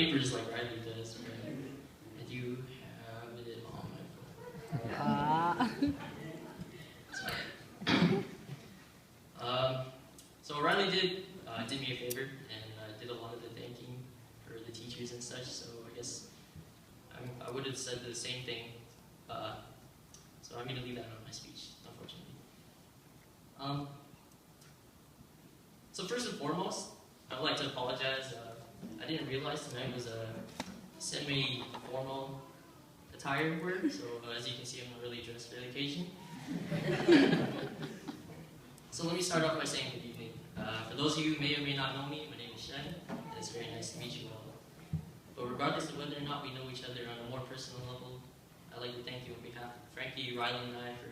papers like Riley does, but I do have it on my phone. So Riley did me a favor and did a lot of the thanking for the teachers and such. So I guess I would have said the same thing. So I'm going to leave that out of my speech, unfortunately. So first and foremost, I would like to apologize. I didn't realize tonight was a semi-formal attire wear, so as you can see, I'm not really dressed for the occasion. So let me start off by saying good evening. For those of you who may or may not know me, my name is Shenn, and it's very nice to meet you all. But regardless of whether or not we know each other on a more personal level, I'd like to thank you on behalf of Frankie, Riley, and I for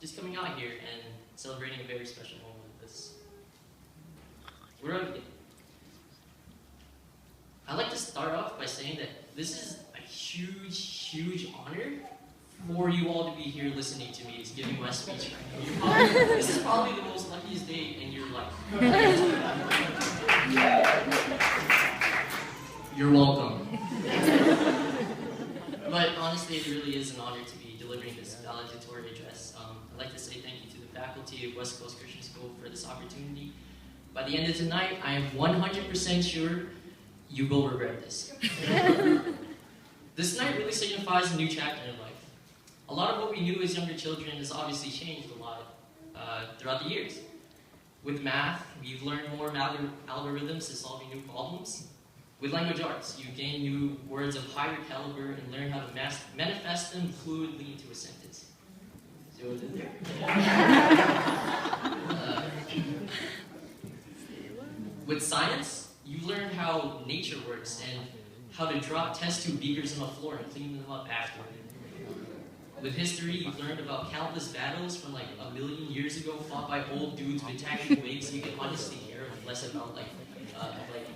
just coming out here and celebrating a very special moment with us. Where do I begin? I'd like to start off by saying that this is a huge, huge honor for you all to be here listening to me, giving my speech right now. This is probably the most luckiest day in your life. You're welcome. But honestly, it really is an honor to be delivering this valedictory address. I'd like to say thank you to the faculty of West Coast Christian School for this opportunity. By the end of tonight, I am 100% sure you will regret this. This night really signifies a new chapter in life. A lot of what we knew as younger children has obviously changed a lot throughout the years. With math, we've learned more algorithms to solving new problems. With language arts, you gain new words of higher caliber and learn how to manifest them fluidly into a sentence. See what I did there? With science, you learn how nature works and how to drop test tube beakers on the floor and clean them up afterward. With history, you've learned about countless battles from like 1 million years ago fought by old dudes with tacky wigs, so you can honestly care less about like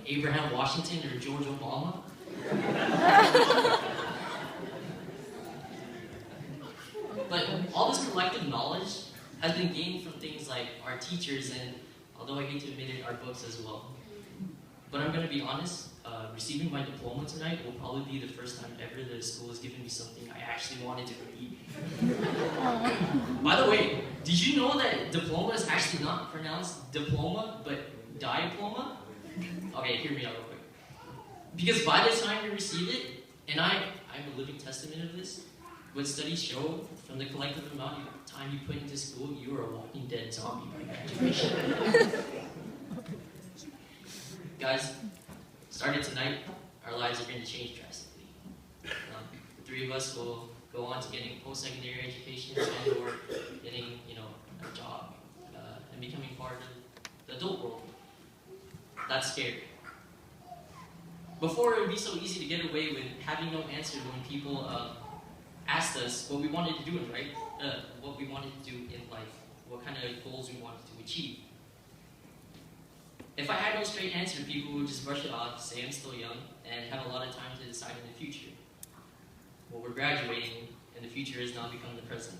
Abraham Washington or George Obama. But all this collective knowledge has been gained from things like our teachers and, although I hate to admit it, our books as well. But I'm going to be honest, receiving my diploma tonight will probably be the first time ever that a school has given me something I actually wanted to read. By the way, did you know that diploma is actually not pronounced diploma, but diploma? Okay, hear me out real quick. Because by the time you receive it, and I'm a living testament of this, what studies show from the collective amount of time you put into school, you are a walking dead zombie by graduation. Guys, starting tonight, our lives are going to change drastically. The three of us will go on to getting post-secondary education and/or getting, a job and becoming part of the adult world. That's scary. Before, it would be so easy to get away with having no answer when people asked us what we wanted to do in life, what we wanted to do in life, what kind of goals we wanted to achieve. If I had no straight answer, people would just brush it off, say I'm still young, and have a lot of time to decide in the future. Well, we're graduating, and the future has now become the present.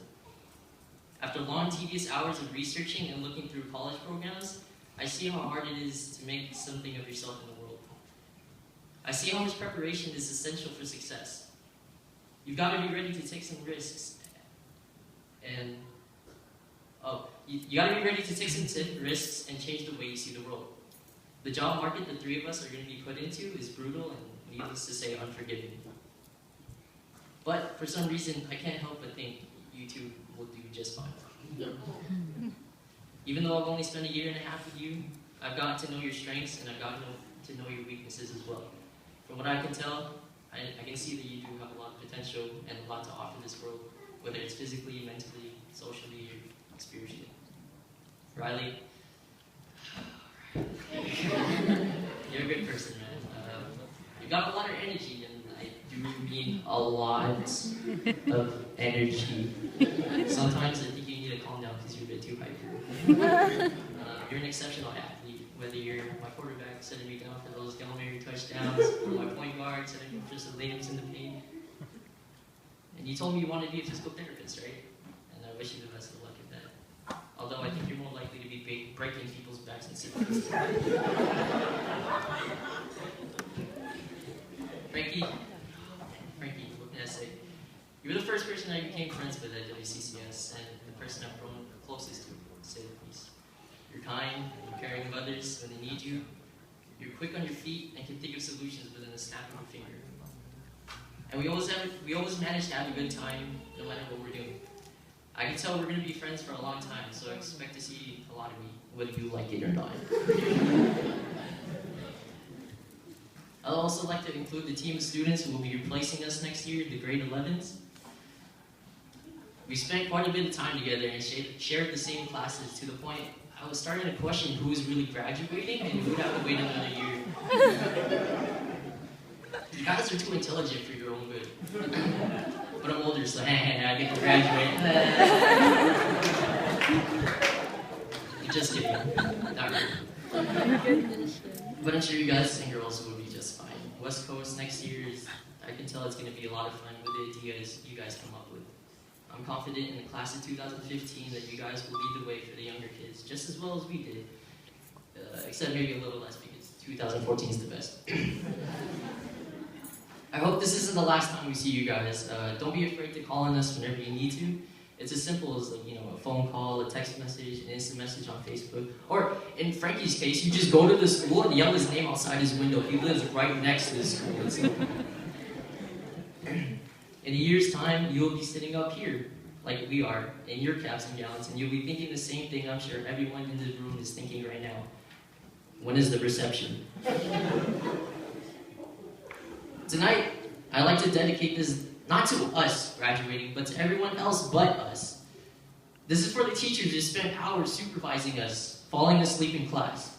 After long, tedious hours of researching and looking through college programs, I see how hard it is to make something of yourself in the world. I see how much preparation is essential for success. You've got to be ready to take some risks. You got to be ready to take some risks and change the way you see the world. The job market the three of us are going to be put into is brutal and, needless to say, unforgiving. But for some reason, I can't help but think you two will do just fine. Even though I've only spent 1.5 years with you, I've gotten to know your strengths and I've gotten to know your weaknesses as well. From what I can tell, I can see that you do have a lot of potential and a lot to offer this world, whether it's physically, mentally, socially, or spiritually. Riley, you're a good person, man. You've got a lot of energy, and I do mean a lot of energy. Sometimes I think you need to calm down because you're a bit too hyper. You're an exceptional athlete, whether you're my quarterback setting me down for those Hail Mary touchdowns, or my point guard setting up for some layups in the paint. And you told me you wanted to be a physical therapist, right? And I wish you the best of luck at that. Although I think you're more likely to be breaking people's backs and sickness. Frankie, what can I say? You were the first person I became friends with at WCCS, and the person I've grown closest to say the least. You're kind, you're caring of others when they need you. You're quick on your feet and can think of solutions within a snap of a finger. And we always manage to have a good time no matter what we're doing. I can tell we're going to be friends for a long time, so I expect to see a lot of me, whether you like it or not. I'd also like to include the team of students who will be replacing us next year, the grade 11s. We spent quite a bit of time together and shared the same classes to the point I was starting to question who was really graduating and who would have to wait another year. You guys are too intelligent for your own good. But I'm older, so I get to graduate. Just kidding. Not really. But I'm sure you guys and girls will be just fine. West Coast next year I can tell it's going to be a lot of fun with it you guys come up with. I'm confident in the class of 2015 that you guys will lead the way for the younger kids, just as well as we did. Except maybe a little less because 2014 is the best. I hope this isn't the last time we see you guys. Don't be afraid to call on us whenever you need to. It's as simple as a phone call, a text message, an instant message on Facebook. Or in Frankie's case, you just go to the school and yell his name outside his window. He lives right next to the school. In a year's time, you'll be sitting up here, like we are, in your caps and gowns, and you'll be thinking the same thing I'm sure everyone in the room is thinking right now. When is the reception? Tonight, I'd like to dedicate this not to us graduating, but to everyone else but us. This is for the teachers who spent hours supervising us, falling asleep in class.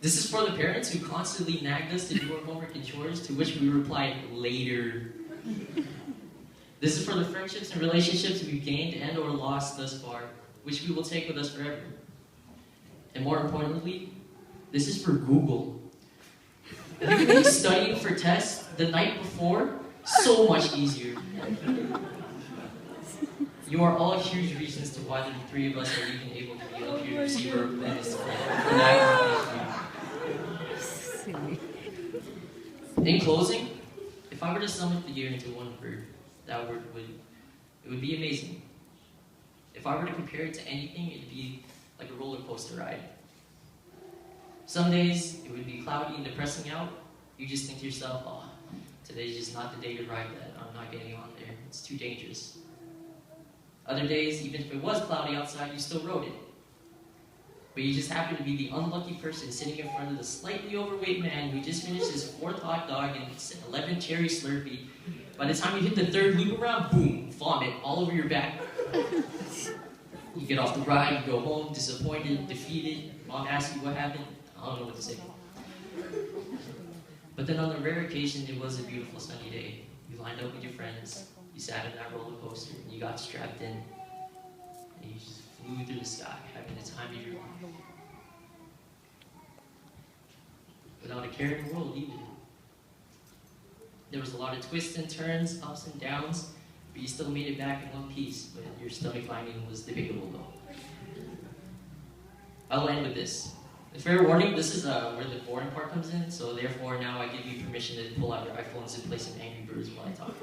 This is for the parents who constantly nagged us to do our homework and chores, to which we replied, later. This is for the friendships and relationships we've gained and or lost thus far, which we will take with us forever. And more importantly, this is for Google. You can be studying for tests the night before, so much easier. You are all huge reasons to why the three of us are even able to be up here to receive our events. In closing, if I were to sum up the year into one word, that word would be amazing. If I were to compare it to anything, it'd be like a roller coaster ride. Some days it would be cloudy and depressing out. You just think to yourself, oh, today's just not the day to ride that. I'm not getting on there. It's too dangerous. Other days, even if it was cloudy outside, you still rode it. But you just happen to be the unlucky person sitting in front of the slightly overweight man who just finished his 4th hot dog and 11 cherry Slurpee. By the time you hit the 3rd loop around, boom, vomit all over your back. You get off the ride, you go home, disappointed, defeated. Mom asks you what happened. I don't know what to say. But then on the rare occasion, it was a beautiful sunny day. You lined up with your friends, you sat in that roller coaster, and you got strapped in, and you just flew through the sky, having the time of your life. Without a care in the world, either. There was a lot of twists and turns, ups and downs, but you still made it back in one piece, but your stomach lining was debatable though. I'll end with this. A fair warning, this is where the boring part comes in, so therefore now I give you permission to pull out your iPhones and play some Angry Birds while I talk.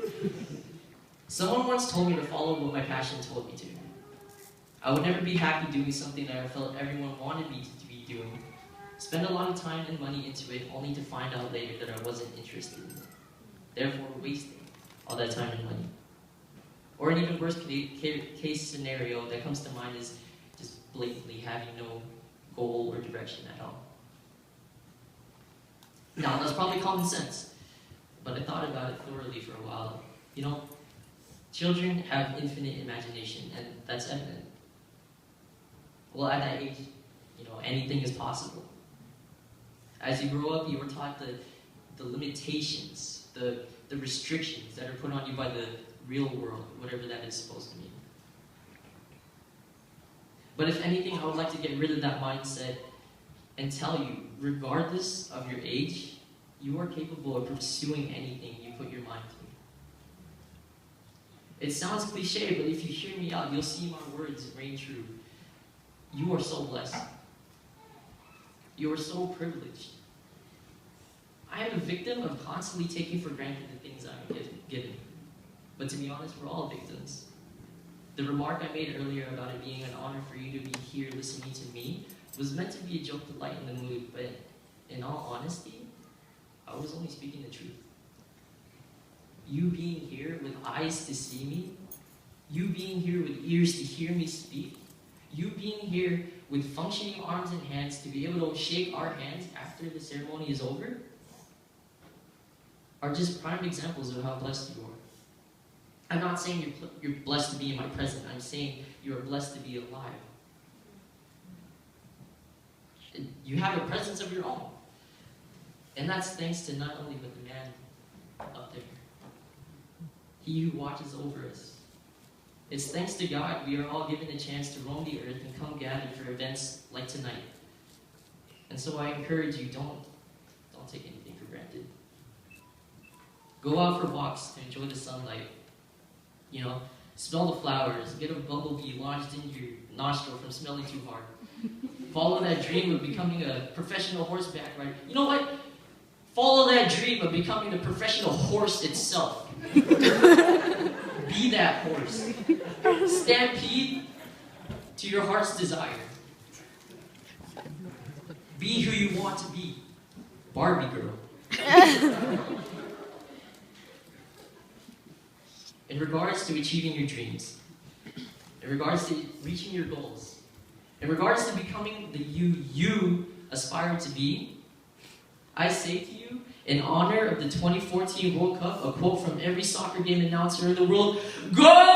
Someone once told me to follow what my passion told me to. I would never be happy doing something that I felt everyone wanted me to be doing. Spend a lot of time and money into it, only to find out later that I wasn't interested in it. Therefore wasting all that time and money. Or an even worse case scenario that comes to mind is just blatantly having no goal or direction at all. Now, that's probably common sense, but I thought about it thoroughly for a while. You know, children have infinite imagination, and that's evident. Well, at that age, you know, anything is possible. As you grow up, you are taught the limitations, the restrictions that are put on you by the real world, whatever that is supposed to mean. But if anything, I would like to get rid of that mindset and tell you, regardless of your age, you are capable of pursuing anything you put your mind to. It sounds cliche, but if you hear me out, you'll see my words ring true. You are so blessed. You are so privileged. I am a victim of constantly taking for granted the things I'm given. But to be honest, we're all victims. The remark I made earlier about it being an honor for you to be here listening to me was meant to be a joke to lighten the mood, but in all honesty, I was only speaking the truth. You being here with eyes to see me, you being here with ears to hear me speak, you being here with functioning arms and hands to be able to shake our hands after the ceremony is over, are just prime examples of how blessed you are. I'm not saying you're blessed to be in my presence. I'm saying you are blessed to be alive. You have a presence of your own. And that's thanks to not only but the man up there, he who watches over us. It's thanks to God we are all given a chance to roam the earth and come gather for events like tonight. And so I encourage you, don't take anything for granted. Go out for walks to enjoy the sunlight. You know, smell the flowers, get a bumblebee lodged in your nostril from smelling too hard. Follow that dream of becoming a professional horseback rider. You know what? Follow that dream of becoming a professional horse itself. Be that horse. Stampede to your heart's desire. Be who you want to be. Barbie girl. In regards to achieving your dreams, in regards to reaching your goals, in regards to becoming the you aspire to be, I say to you, in honor of the 2014 World Cup, a quote from every soccer game announcer in the world, go!